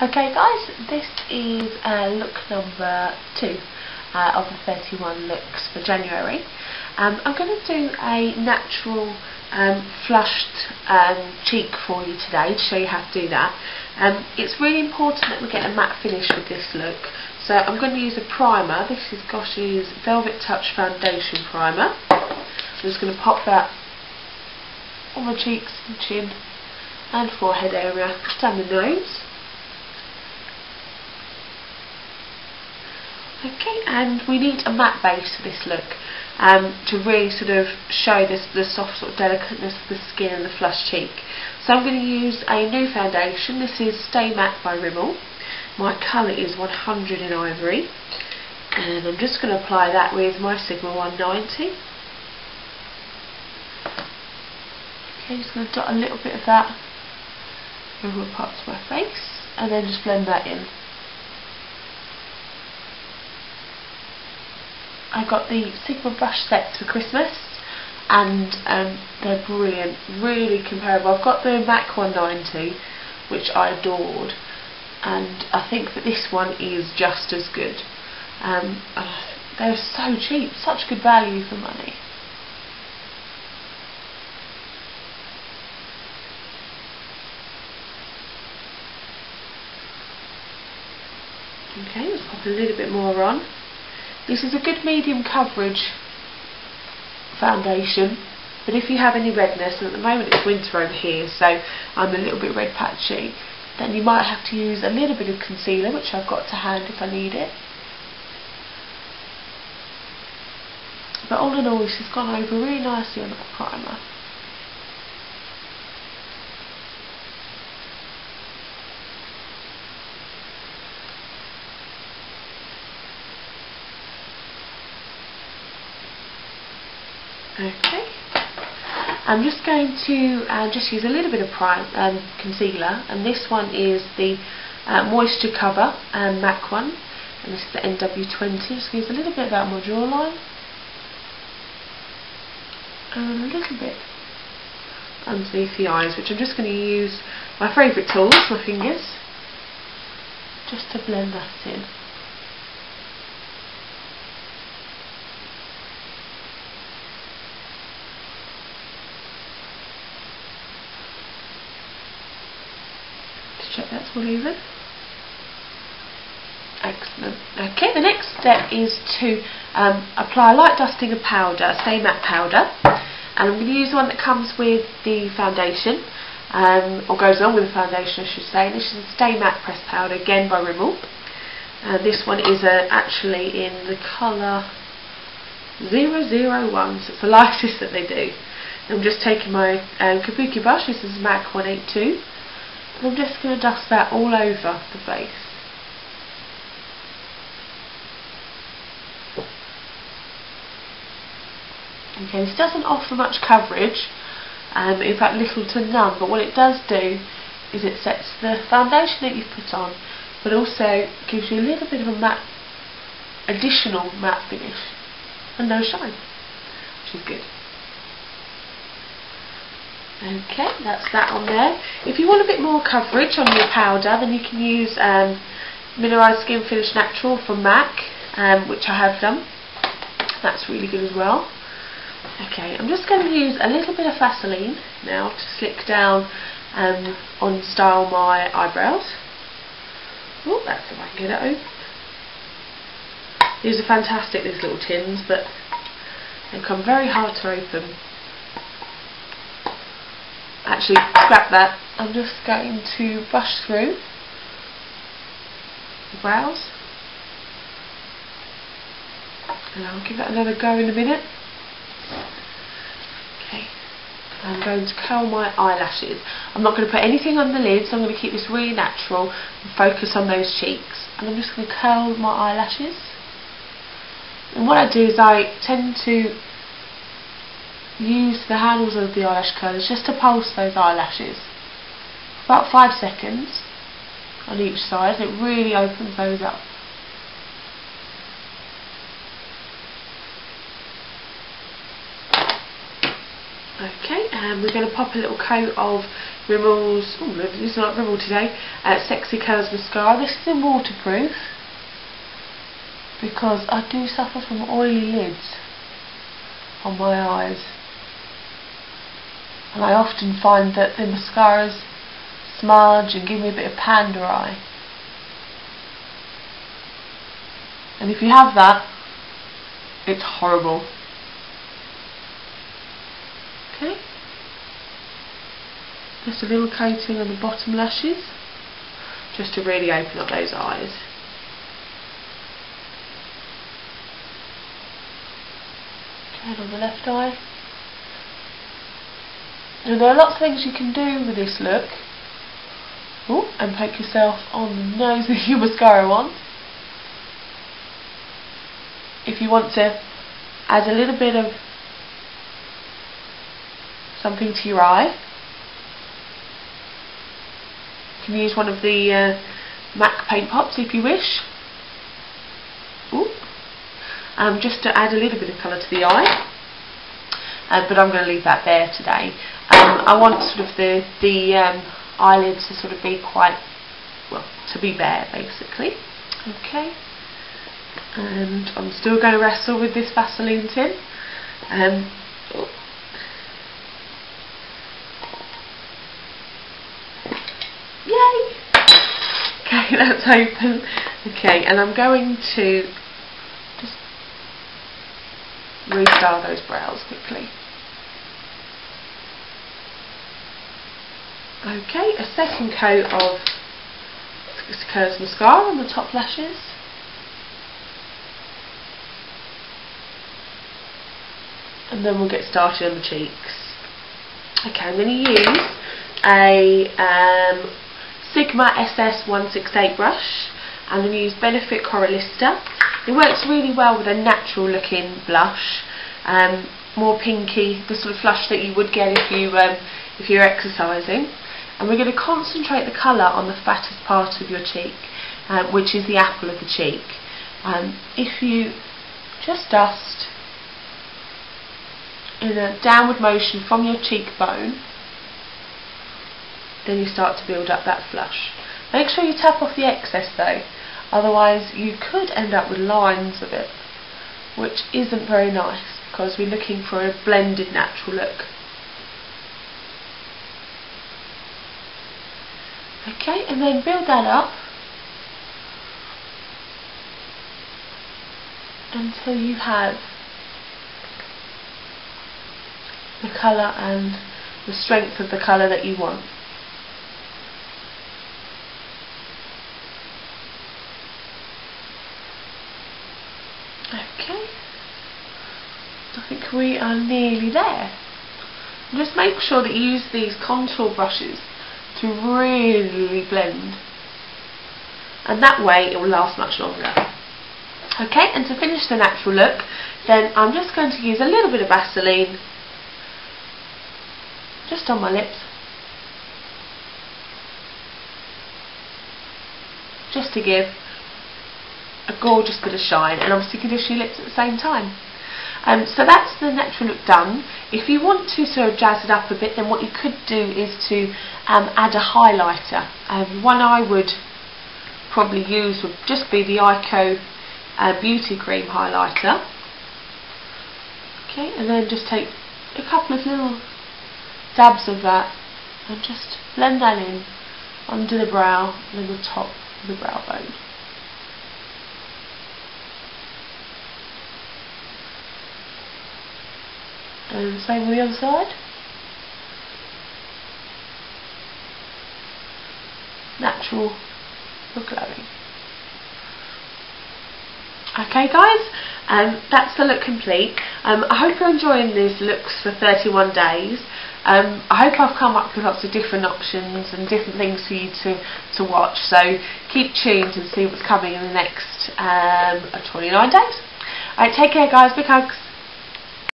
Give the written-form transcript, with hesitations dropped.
Okay guys, this is look number 2 of the 31 looks for January. I'm going to do a natural flushed cheek for you today to show you how to do that. It's really important that we get a matte finish with this look, so I'm going to use a primer. This is Gosh's Velvet Touch Foundation Primer. I'm just going to pop that on my cheeks and chin and forehead area, down the nose. Okay, and we need a matte base for this look to really sort of show the soft sort of delicateness of the skin and the flushed cheek. So I'm going to use a new foundation. This is Stay Matte by Rimmel. My colour is 100 in Ivory, and I'm just going to apply that with my Sigma 190. Okay, just going to dot a little bit of that over parts of my face, and then just blend that in. I got the Sigma brush sets for Christmas, and they're brilliant, really comparable. I've got the MAC 190, which I adored, and I think that this one is just as good. They're so cheap, such good value for money. Okay, let's pop a little bit more on. This is a good medium coverage foundation, but if you have any redness, and at the moment it's winter over here, so I'm a little bit red patchy, then you might have to use a little bit of concealer, which I've got to hand if I need it. But all in all, this has gone over really nicely on that primer. Okay, I'm just going to just use a little bit of concealer, and this one is the Moisture Cover MAC one, and this is the NW20. Just use a little bit of that on my jawline, and a little bit underneath the eyes, which I'm just going to use my favourite tools, my fingers, just to blend that in. Check that's all even. Excellent. Okay, the next step is to apply a light dusting of powder, a Stay Matte powder, and I'm going to use one that comes with the foundation, or goes along with the foundation I should say. This is a Stay Matte pressed powder, again by Rimmel. This one is actually in the colour 001, so it's the lightest that they do. I'm just taking my Kabuki brush. This is MAC 182. And I'm just going to dust that all over the face. Okay, this doesn't offer much coverage, in fact little to none, but what it does do is it sets the foundation that you've put on, but also gives you a little bit of a additional matte finish and no shine, which is good. Okay, that's that on there. If you want a bit more coverage on your powder, then you can use Mineralized Skin Finish Natural from MAC, which I have done. That's really good as well. Okay, I'm just going to use a little bit of Vaseline now to slick down on style my eyebrows. Oh, that's if I can get it open. These are fantastic, these little tins, but they come very hard to open. Actually, scrap that. I'm just going to brush through the brows, and I'll give that another go in a minute. Okay, I'm going to curl my eyelashes. I'm not going to put anything on the lids, so I'm going to keep this really natural and focus on those cheeks. And I'm just going to curl my eyelashes. And what I do is I tend to use the handles of the eyelash curlers just to pulse those eyelashes. About 5 seconds on each side. It really opens those up. Okay, and we're going to pop a little coat of Rimmel's, oh look, it's not Rimmel today, Sexy Curls Mascara. This is in waterproof because I do suffer from oily lids on my eyes, and I often find that the mascaras smudge and give me a bit of panda eye. And if you have that, it's horrible. Okay, just a little coating on the bottom lashes, just to really open up those eyes. Okay, on the left eye. Now there are lots of things you can do with this look. Oh, and poke yourself on the nose with your mascara wand. If you want to add a little bit of something to your eye, you can use one of the MAC paint pots if you wish. Ooh. Just to add a little bit of colour to the eye, but I'm going to leave that there today. I want sort of the eyelids to sort of be quite, well, to be bare basically. Okay. And I'm still going to wrestle with this Vaseline tin. Oh. Yay! Okay, that's open. Okay, and I'm going to just restyle those brows quickly. Okay, a second coat of Sexy Curls Mascara on the top lashes. And then we'll get started on the cheeks. Okay, I'm going to use a Sigma SS168 brush. I'm going to use Benefit Coralista. It works really well with a natural looking blush, more pinky, the sort of flush that you would get if you're exercising. And we're going to concentrate the colour on the fattest part of your cheek, which is the apple of the cheek. If you just dust in a downward motion from your cheekbone, then you start to build up that flush. Make sure you tap off the excess though, otherwise you could end up with lines of it, which isn't very nice because we're looking for a blended natural look. Okay, and then build that up until you have the colour and the strength of the colour that you want. Okay, I think we are nearly there. Just make sure that you use these contour brushes to really blend, and that way it will last much longer. Okay, and to finish the natural look, then I'm just going to use a little bit of Vaseline just on my lips, just to give a gorgeous bit of shine, and obviously condition your lips at the same time. So that's the natural look done. If you want to sort of jazz it up a bit, then what you could do is to add a highlighter. One I would probably use would just be the Ico Beauty Cream highlighter. Okay, and then just take a couple of little dabs of that and just blend that in under the brow and the top of the brow bone. And same with the other side. Natural but glowing. Okay guys, that's the look complete. I hope you're enjoying these looks for 31 days. I hope I've come up with lots of different options and different things for you to watch, so keep tuned and see what's coming in the next 29 days. Alright, take care guys, big hugs.